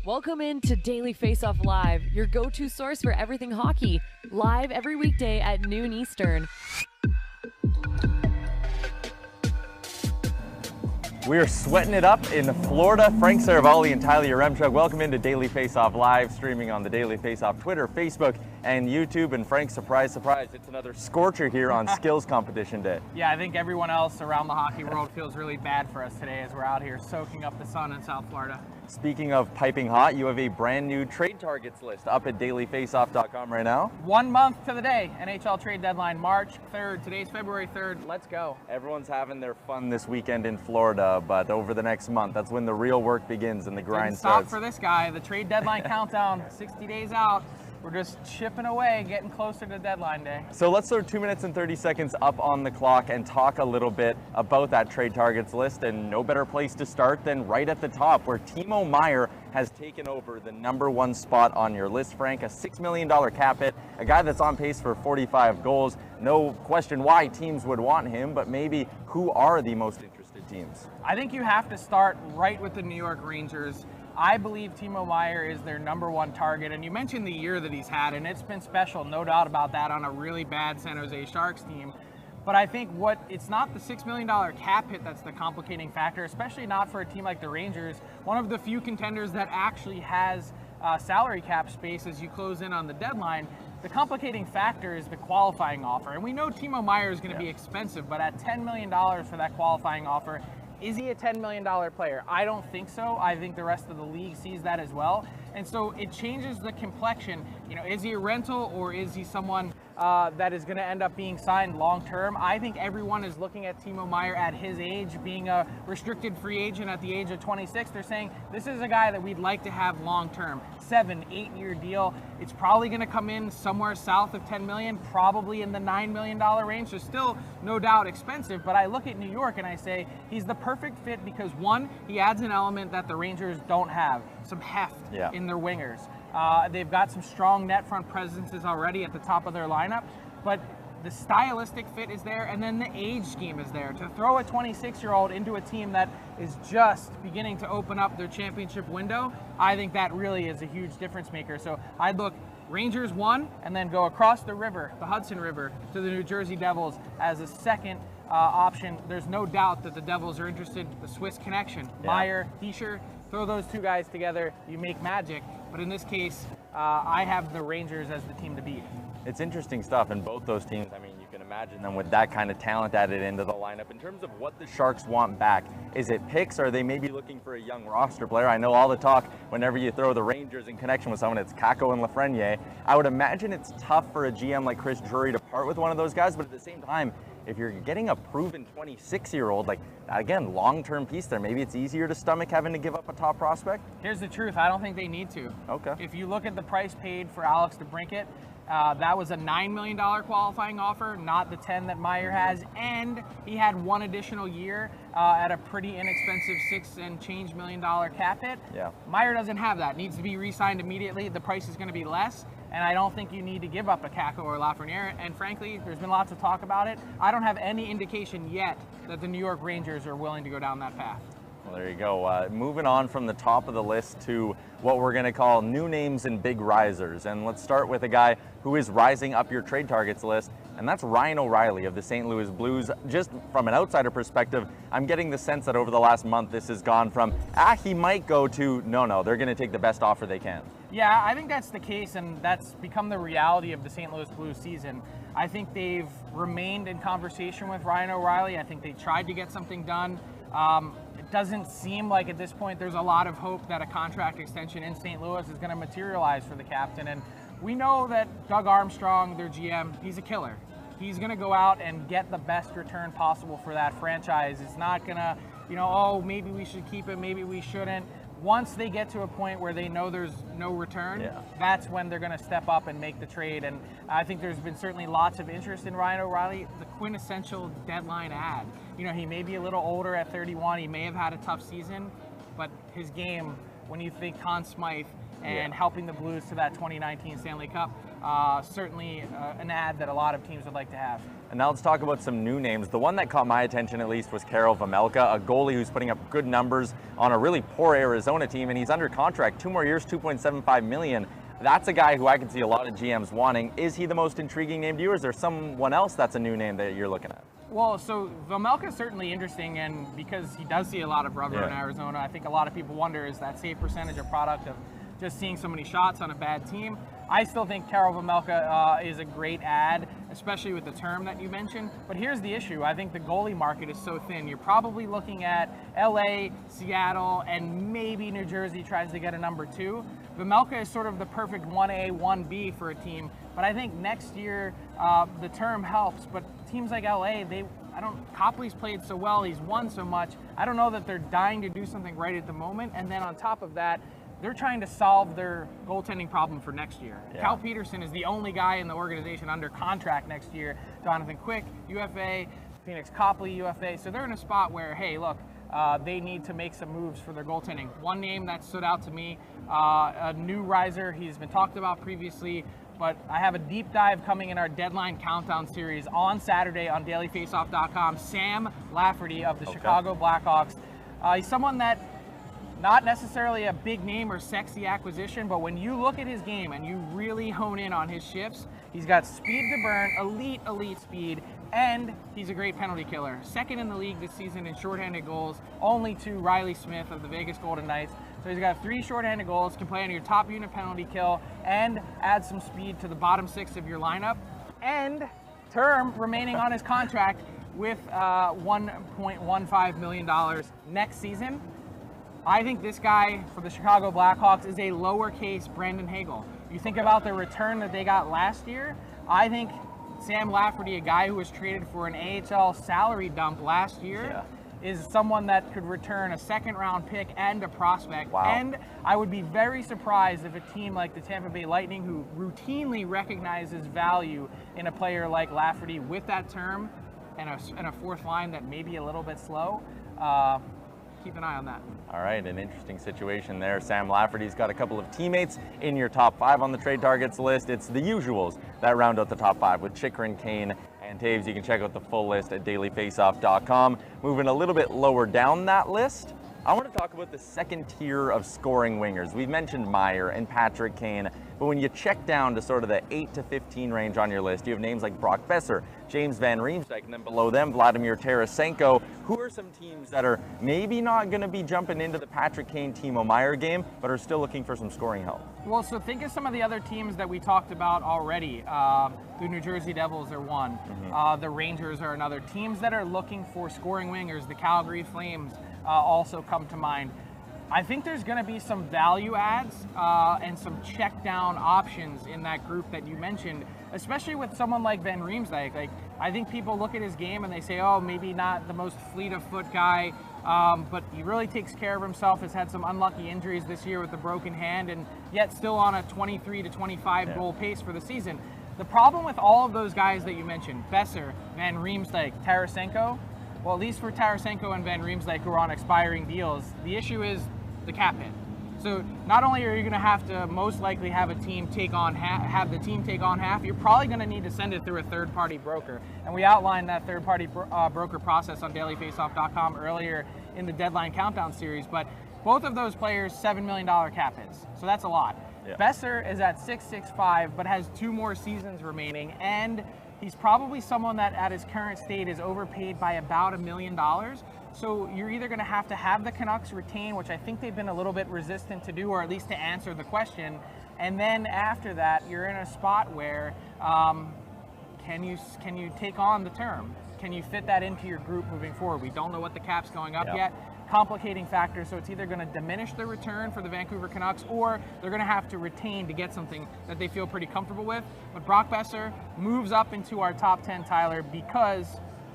Welcome in to Daily Faceoff Live, your go-to source for everything hockey. Live every weekday at noon Eastern. We are sweating it up in Florida. Frank Seravalli and Tyler Yaremchuk, welcome into Daily Faceoff Live, streaming on the Daily Faceoff Twitter, Facebook, and YouTube. And Frank, surprise, surprise, it's another scorcher here on Skills Competition Day. Yeah, I think everyone else around the hockey world feels really bad for us today as we're out here soaking up the sun in South Florida. Speaking of piping hot, you have a brand new trade targets list up at dailyfaceoff.com right now. 1 month to the day, NHL trade deadline, March 3rd. Today's February 3rd. Let's go. Everyone's having their fun this weekend in Florida, but over the next month, that's when the real work begins and the grind starts. Stop for this guy. The trade deadline countdown, 60 days out. We're just chipping away, getting closer to deadline day. So let's throw 2 minutes and 30 seconds up on the clock and talk a little bit about that trade targets list. And no better place to start than right at the top, where Timo Meier has taken over the #1 spot on your list, Frank. A $6 million cap hit, a guy that's on pace for 45 goals. No question why teams would want him, but maybe who are the most interested teams? I think you have to start right with the New York Rangers. I believe Timo Meier is their #1 target, and you mentioned the year that he's had, and it's been special, no doubt about that, on a really bad San Jose Sharks team. But I think it's not the $6 million cap hit that's the complicating factor, especially not for a team like the Rangers, one of the few contenders that actually has salary cap space as you close in on the deadline. The complicating factor is the qualifying offer, and we know Timo Meier is going to be expensive, but at $10 million for that qualifying offer, is he a $10 million player? I don't think so. I think the rest of the league sees that as well. And so it changes the complexion. You know, is he a rental or is he someone that is going to end up being signed long term? I think everyone is looking at Timo Meier at his age, being a restricted free agent at the age of 26. They're saying this is a guy that we'd like to have long term. 7-8 year deal. It's probably going to come in somewhere south of 10 million, probably in the $9 million range. So still no doubt expensive, but I look at New York and I say he's the perfect fit because one, he adds an element that the Rangers don't have, some heft in their wingers. They've got some strong net front presences already at the top of their lineup, but the stylistic fit is there, and then the age scheme is there. To throw a 26-year-old into a team that is just beginning to open up their championship window, I think that really is a huge difference maker. So I'd look Rangers 1, and then go across the river, the Hudson River, to the New Jersey Devils as a second option. There's no doubt that the Devils are interested. The Swiss connection, Meier, Hischier, throw those two guys together, you make magic. But in this case, I have the Rangers as the team to beat. It's interesting stuff in both those teams. I mean, you can imagine them with that kind of talent added into the lineup. In terms of what the Sharks want back, is it picks, or are they maybe looking for a young roster player? I know all the talk whenever you throw the Rangers in connection with someone, it's Kakko and Lafreniere. I would imagine it's tough for a GM like Chris Drury to part with one of those guys, but at the same time, if you're getting a proven 26-year-old, like, again, long-term piece there, maybe it's easier to stomach having to give up a top prospect? Here's the truth. I don't think they need to. Okay. If you look at the price paid for Alex DeBrincat, that was a $9 million qualifying offer, not the 10 that Meier has, and he had one additional year at a pretty inexpensive $6 and change million cap hit. Yeah. Meier doesn't have that. Needs to be re-signed immediately. The price is going to be less, and I don't think you need to give up a Kakko or Lafreniere. And frankly, there's been lots of talk about it. I don't have any indication yet that the New York Rangers are willing to go down that path. Well, there you go. Moving on from the top of the list to what we're going to call new names and big risers. And let's start with a guy who is rising up your trade targets list, and that's Ryan O'Rielly of the St. Louis Blues. Just from an outsider perspective, I'm getting the sense that over the last month, this has gone from, he might go to, no, they're going to take the best offer they can. Yeah, I think that's the case, and that's become the reality of the St. Louis Blues season. I think they've remained in conversation with Ryan O'Rielly. I think they tried to get something done. It doesn't seem like at this point there's a lot of hope that a contract extension in St. Louis is going to materialize for the captain. And we know that Doug Armstrong, their GM, he's a killer. He's going to go out and get the best return possible for that franchise. It's not going to, maybe we should keep it, maybe we shouldn't. Once they get to a point where they know there's no return, that's when they're going to step up and make the trade. And I think there's been certainly lots of interest in Ryan O'Rielly, the quintessential deadline ad. He may be a little older at 31. He may have had a tough season, but his game, when you think Conn Smythe and helping the Blues to that 2019 Stanley Cup, certainly an ad that a lot of teams would like to have. And now let's talk about some new names. The one that caught my attention at least was Karel Vejmelka, a goalie who's putting up good numbers on a really poor Arizona team, and he's under contract, 2 more years, $2.75 million. That's a guy who I can see a lot of GMs wanting. Is he the most intriguing name to you, or is there someone else that's a new name that you're looking at? Well, so Vejmelka is certainly interesting, and because he does see a lot of rubber in Arizona, I think a lot of people wonder, is that save percentage a product of just seeing so many shots on a bad team? I still think Karel Vejmelka is a great ad, especially with the term that you mentioned. But here's the issue. I think the goalie market is so thin. You're probably looking at LA, Seattle, and maybe New Jersey tries to get a number 2. Vejmelka is sort of the perfect 1A, 1B for a team. But I think next year the term helps. But teams like LA, Copley's played so well, he's won so much. I don't know that they're dying to do something right at the moment. And then on top of that, they're trying to solve their goaltending problem for next year. Yeah. Cal Peterson is the only guy in the organization under contract next year. Jonathan Quick, UFA, Phoenix Copley, UFA. So they're in a spot where, hey, look, they need to make some moves for their goaltending. One name that stood out to me, a new riser, he's been talked about previously, but I have a deep dive coming in our deadline countdown series on Saturday on dailyfaceoff.com. Sam Lafferty of the Chicago Blackhawks. He's someone that, not necessarily a big name or sexy acquisition, but when you look at his game and you really hone in on his shifts, he's got speed to burn, elite speed, and he's a great penalty killer. Second in the league this season in shorthanded goals, only to Riley Smith of the Vegas Golden Knights. So he's got 3 shorthanded goals, can play on your top unit penalty kill, and add some speed to the bottom 6 of your lineup. And term remaining on his contract with $1.15 million next season. I think this guy for the Chicago Blackhawks is a lowercase Brandon Hagel. You think about the return that they got last year, I think Sam Lafferty, a guy who was traded for an AHL salary dump last year, is someone that could return a second-round pick and a prospect. Wow. And I would be very surprised if a team like the Tampa Bay Lightning, who routinely recognizes value in a player like Lafferty with that term and a fourth line that may be a little bit slow, keep an eye on that. All right, an interesting situation there. Sam Lafferty's got a couple of teammates in your top 5 on the trade targets list. It's the usuals that round out the top 5 with Chychrun, Kane, and Taves. You can check out the full list at dailyfaceoff.com. Moving a little bit lower down that list, I want to talk about the second tier of scoring wingers. We've mentioned Meier and Patrick Kane, but when you check down to sort of the 8 to 15 range on your list, you have names like Brock Besser, James Van Riemsdyk, and then below them, Vladamir Tarasenko. Who are some teams that are maybe not going to be jumping into the Patrick Kane, Timo Meier game, but are still looking for some scoring help? Well, so think of some of the other teams that we talked about already. The New Jersey Devils are one. The Rangers are another. Teams that are looking for scoring wingers, the Calgary Flames also come to mind. I think there's going to be some value adds and some check down options in that group that you mentioned, especially with someone like Van Riemsdyk. Like, I think people look at his game and they say, oh, maybe not the most fleet of foot guy, but he really takes care of himself, has had some unlucky injuries this year with the broken hand, and yet still on a 23 to 25 goal pace for the season. The problem with all of those guys that you mentioned, Besser, Van Riemsdyk, Tarasenko, well, at least for Tarasenko and Van Riemsdyk, who are on expiring deals, the issue is the cap hit. So not only are you going to have to most likely have a team take on have the team take on half, you're probably going to need to send it through a third-party broker. And we outlined that third-party broker process on dailyfaceoff.com earlier in the deadline countdown series. But both of those players, $7 million cap hits. So that's a lot. Yeah. Besser is at 6.65, but has 2 more seasons remaining, and he's probably someone that at his current state is overpaid by about $1 million. So you're either going to have the Canucks retain, which I think they've been a little bit resistant to do, or at least to answer the question. And then after that, you're in a spot where can you take on the term? Can you fit that into your group moving forward? We don't know what the cap's going up yet. Complicating factor, so it's either going to diminish the return for the Vancouver Canucks, or they're going to have to retain to get something that they feel pretty comfortable with. But Brock Besser moves up into our top 10, Tyler, because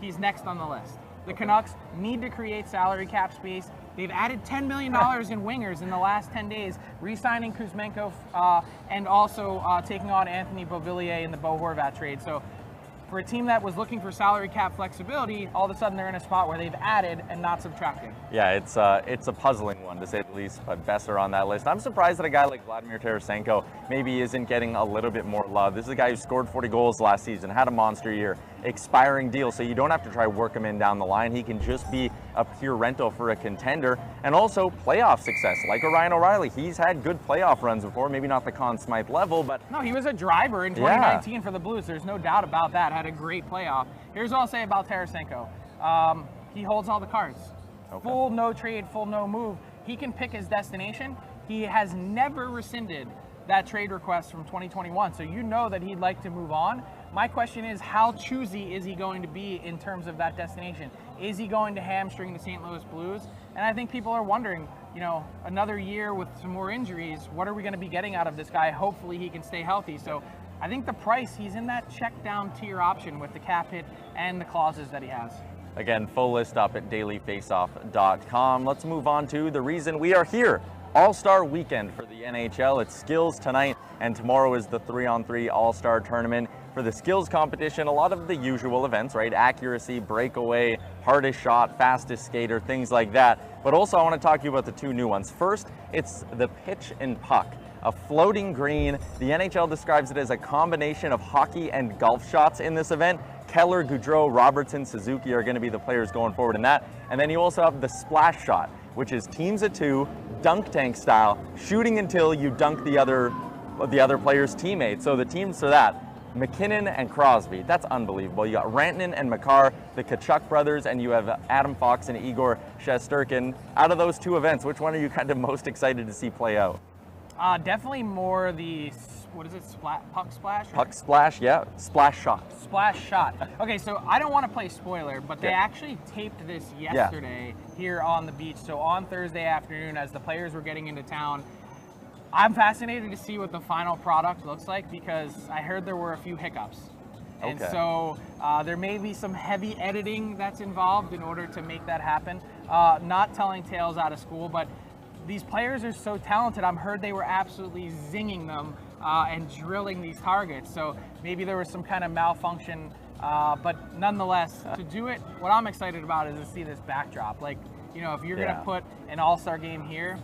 he's next on the list. The Canucks need to create salary cap space. They've added $10 million in wingers in the last 10 days, re-signing Kuzmenko and also taking on Anthony Beauvillier in the Bo Horvat trade. So for a team that was looking for salary cap flexibility, all of a sudden they're in a spot where they've added and not subtracted. Yeah, it's a puzzling one to say the least, but Besser on that list. I'm surprised that a guy like Vladimir Tarasenko maybe isn't getting a little bit more love. This is a guy who scored 40 goals last season, had a monster year, expiring deal, so you don't have to try work him in down the line. He can just be a pure rental for a contender, and also playoff success, like a Ryan O'Reilly. He's had good playoff runs before, maybe not the Conn Smythe level, but... No, he was a driver in 2019 for the Blues. There's no doubt about that. Had a great playoff. Here's what I'll say about Tarasenko. He holds all the cards. Okay. Full no trade, full no move. He can pick his destination. He has never rescinded that trade request from 2021, so you know that he'd like to move on. My question is, how choosy is he going to be in terms of that destination? Is he going to hamstring the St. Louis Blues? And I think people are wondering, you know, another year with some more injuries, what are we going to be getting out of this guy? Hopefully he can stay healthy. So I think the price, he's in that check down tier option with the cap hit and the clauses that he has. Again, full list up at dailyfaceoff.com. Let's move on to the reason we are here. All-Star weekend for the NHL. It's skills tonight, and tomorrow is the 3-on-3 All-Star tournament. For the skills competition, a lot of the usual events, right? Accuracy, breakaway, hardest shot, fastest skater, things like that. But also I want to talk to you about the two new ones. First, it's the pitch and puck. A floating green. The NHL describes it as a combination of hockey and golf shots in this event. Keller, Goudreau, Robertson, Suzuki are going to be the players going forward in that. And then you also have the splash shot, which is teams of two, dunk tank style, shooting until you dunk the other player's teammate. So the teams for that, McKinnon and Crosby. That's unbelievable. You got Rantanen and Makar, the Tkachuk brothers, and you have Adam Fox and Igor Shesterkin. Out of those two events, which one are you kind of most excited to see play out? Definitely more the, what is it, puck splash? Puck splash, yeah. Splash shot. Splash shot. Okay, so I don't want to play spoiler, but they actually taped this yesterday here on the beach. So on Thursday afternoon, as the players were getting into town, I'm fascinated to see what the final product looks like, because I heard there were a few hiccups. And so there may be some heavy editing that's involved in order to make that happen. Not telling tales out of school, but these players are so talented. I've heard they were absolutely zinging them and drilling these targets. So maybe there was some kind of malfunction, but nonetheless, to do it, what I'm excited about is to see this backdrop. Like, you know, if you're gonna put an all-star game here,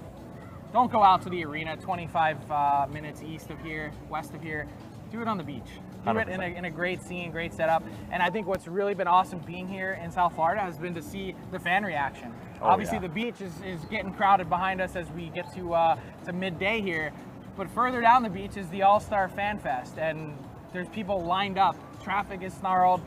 don't go out to the arena 25 minutes east of here, west of here. Do it on the beach. Do it in a great scene, great setup. And I think what's really been awesome being here in South Florida has been to see the fan reaction. Obviously, the beach is getting crowded behind us as we get to midday here. But further down the beach is the All-Star Fan Fest, and there's people lined up. Traffic is snarled.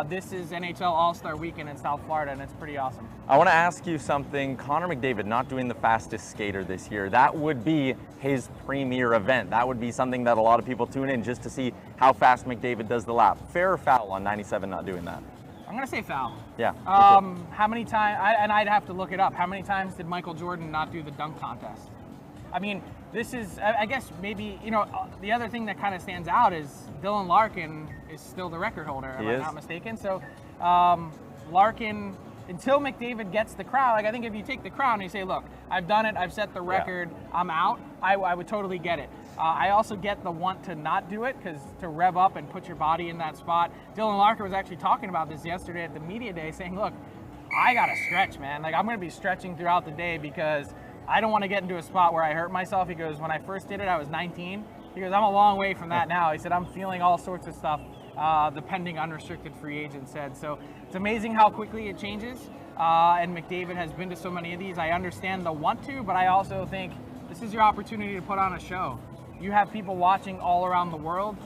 This is NHL All-Star Weekend in South Florida, and it's pretty awesome. I want to ask you something. Connor McDavid not doing the fastest skater this year. That would be his premier event. That would be something that a lot of people tune in just to see how fast McDavid does the lap. Fair or foul on 97 not doing that? I'm going to say foul. Yeah. How many times, and I'd have to look it up, how many times did Michael Jordan not do the dunk contest? I mean, this is, I guess maybe, you know, the other thing that kind of stands out is Dylan Larkin is still the record holder, if I'm not mistaken. So Larkin, until McDavid gets the crown, like I think if you take the crown and you say, look, I've done it, I've set the record, I'm out, I would totally get it. I also get the want to not do it, because to rev up and put your body in that spot. Dylan Larkin was actually talking about this yesterday at the media day, saying, look, I got to stretch, man. Like, I'm going to be stretching throughout the day because I don't want to get into a spot where I hurt myself. He goes, when I first did it, I was 19. He goes, I'm a long way from that now. He said, I'm feeling all sorts of stuff, the pending unrestricted free agent said. So it's amazing how quickly it changes. And McDavid has been to so many of these. I understand the want to, but I also think this is your opportunity to put on a show. You have people watching all around the world.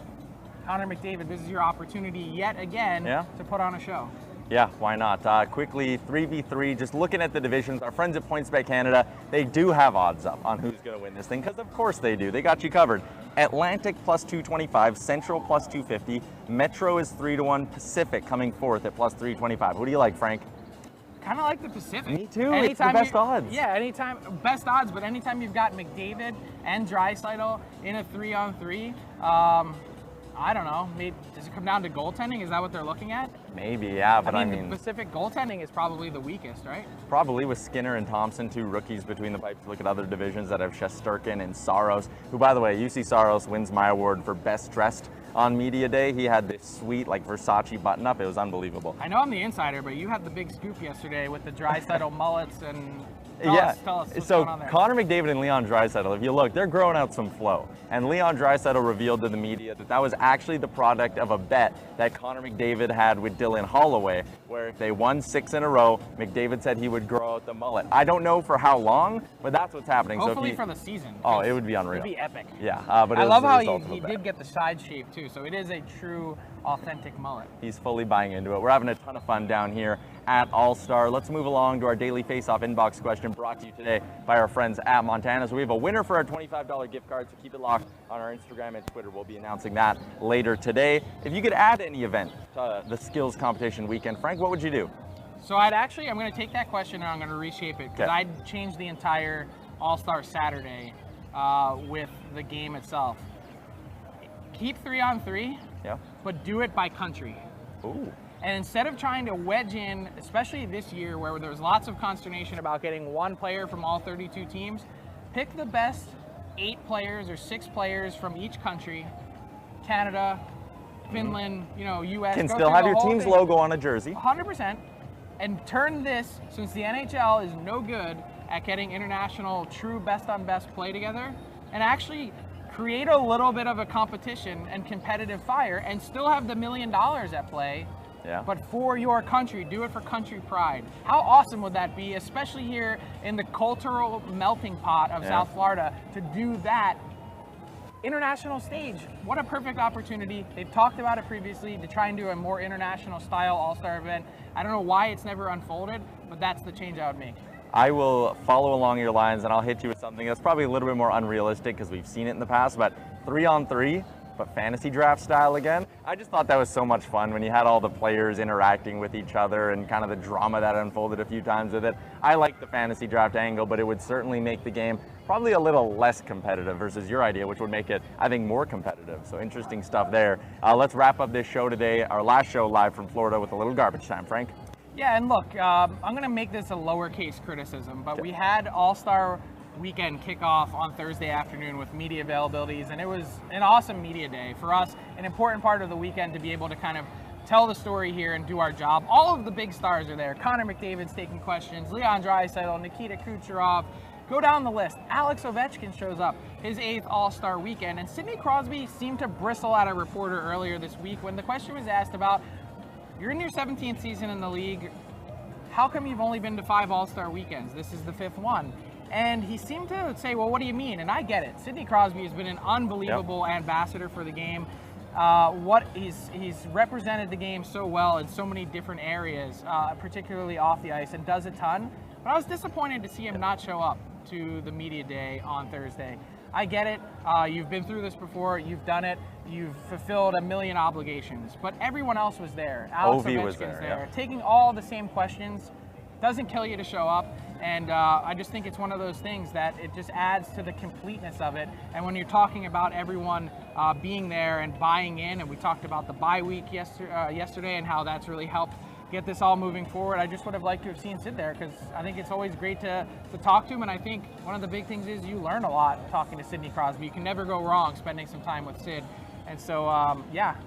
Connor McDavid, this is your opportunity yet again to put on a show. Yeah, why not? Quickly, 3v3, just looking at the divisions, our friends at PointsBet Canada, they do have odds up on who's going to win this thing, because of course they do. They got you covered. Atlantic plus 225, Central plus 250, Metro is 3-1, Pacific coming fourth at plus 325. Who do you like, Frank? Kind of like the Pacific. Me too. It's the best odds. Yeah, anytime, best odds, but anytime you've got McDavid and Draisaitl in a 3-on-3, I don't know. Maybe, does it come down to goaltending? Is that what they're looking at? Maybe, yeah. But I mean the Pacific goaltending is probably the weakest, right? Probably, with Skinner and Thompson, two rookies between the pipes. Look at other divisions that have Shesterkin and Saros, who, by the way, UC Saros wins my award for best dressed on media day. He had this sweet like Versace button up. It was unbelievable. I know I'm the insider, but you had the big scoop yesterday with the Draisaitl mullets and tell us what's so going on there. Connor McDavid and Leon Draisaitl, if you look, they're growing out some flow. And Leon Draisaitl revealed to the media that that was actually the product of a bet that Connor McDavid had with Dylan Holloway, where if they won 6 in a row, McDavid said he would grow out the mullet. I don't know for how long, but that's what's happening. Hopefully so for the season. Oh, it would be unreal. It would be epic. Yeah, but I love how he did get the side shape too, so it is a true, authentic mullet. He's fully buying into it. We're having a ton of fun down here at All-Star. Let's move along to our daily face-off inbox question brought to you today by our friends at Montana. So we have a winner for our $25 gift card, so keep it locked on our Instagram and Twitter. We'll be announcing that later today. If you could add any event to the skills competition weekend, Frank, what would you do? So I'm going to take that question and I'm going to reshape it, because I'd change the entire All-Star Saturday with the game itself. Keep 3-on-3, but do it by country. Ooh. And instead of trying to wedge in, especially this year where there was lots of consternation about getting one player from all 32 teams, pick the best 8 players or 6 players from each country. Canada, Finland, US. Can still have your team's logo on a jersey. 100%. And turn this, since the NHL is no good at getting international true best-on-best play together, and actually create a little bit of a competition and competitive fire and still have the $1 million at play. Yeah. But for your country, do it for country pride. How awesome would that be, especially here in the cultural melting pot of South Florida, to do that international stage? What a perfect opportunity. They've talked about it previously to try and do a more international style All-Star event. I don't know why it's never unfolded, but that's the change I would make. I will follow along your lines, and I'll hit you with something that's probably a little bit more unrealistic because we've seen it in the past, but 3-on-3, but fantasy draft style again. I just thought that was so much fun when you had all the players interacting with each other and kind of the drama that unfolded a few times with it. I like the fantasy draft angle, but it would certainly make the game probably a little less competitive versus your idea, which would make it, I think, more competitive. So interesting stuff there. Let's wrap up this show today, our last show live from Florida, with a little garbage time. Frank? Yeah, and look, I'm going to make this a lowercase criticism, but we had All-Star Weekend kickoff on Thursday afternoon with media availabilities, and it was an awesome media day for us, an important part of the weekend to be able to kind of tell the story here and do our job. All of the big stars are there. Connor McDavid's taking questions, Leon Draisaitl, Nikita Kucherov, go down the list. Alex Ovechkin shows up, his 8th All-Star weekend, and Sidney Crosby seemed to bristle at a reporter earlier this week when the question was asked about, you're in your 17th season in the league, how come you've only been to 5 All-Star weekends? This is the 5th one. And he seemed to say, well, what do you mean? And I get it. Sidney Crosby has been an unbelievable ambassador for the game. He's represented the game so well in so many different areas, particularly off the ice, and does a ton. But I was disappointed to see him not show up to the media day on Thursday. I get it. You've been through this before. You've done it. You've fulfilled a million obligations. But everyone else was there. Alex Ovechkin's was there. Taking all the same questions doesn't kill you to show up. And I just think it's one of those things that it just adds to the completeness of it. And when you're talking about everyone being there and buying in, and we talked about the bye week yesterday and how that's really helped get this all moving forward, I just would have liked to have seen Sid there, because I think it's always great to talk to him. And I think one of the big things is you learn a lot talking to Sidney Crosby. You can never go wrong spending some time with Sid. And so, I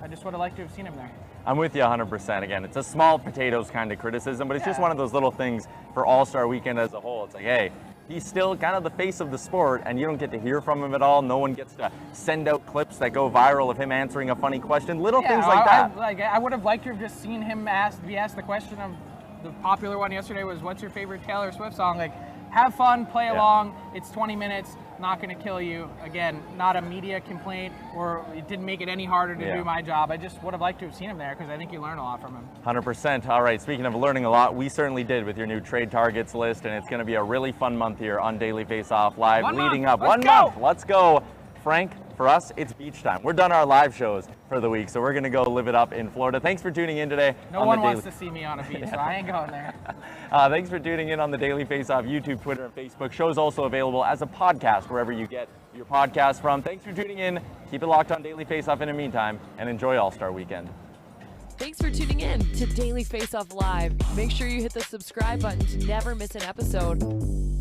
just would have liked to have seen him there. I'm with you 100%. Again, it's a small potatoes kind of criticism, but it's just one of those little things for All-Star Weekend as a whole. It's like, hey, he's still kind of the face of the sport, and you don't get to hear from him at all. No one gets to send out clips that go viral of him answering a funny question. Little things like that. I would have liked to have just seen him be asked the question of the popular one yesterday was, what's your favorite Taylor Swift song? Like, have fun, play along. It's 20 minutes. Not going to kill you. Again, not a media complaint, or it didn't make it any harder to do my job. I just would have liked to have seen him there, because I think you learn a lot from him. 100%. All right, speaking of learning a lot, we certainly did with your new trade targets list, and it's going to be a really fun month here on Daily Faceoff Live. Leading up. One month. Let's go. Frank, for us, it's beach time. We're done our live shows for the week, so we're going to go live it up in Florida. Thanks for tuning in today. No one wants to see me on a beach, so I ain't going there. Thanks for tuning in on the Daily Faceoff YouTube, Twitter, and Facebook. Show's also available as a podcast wherever you get your podcast from. Thanks for tuning in. Keep it locked on Daily Faceoff in the meantime, and enjoy All-Star Weekend. Thanks for tuning in to Daily Faceoff Live. Make sure you hit the subscribe button to never miss an episode.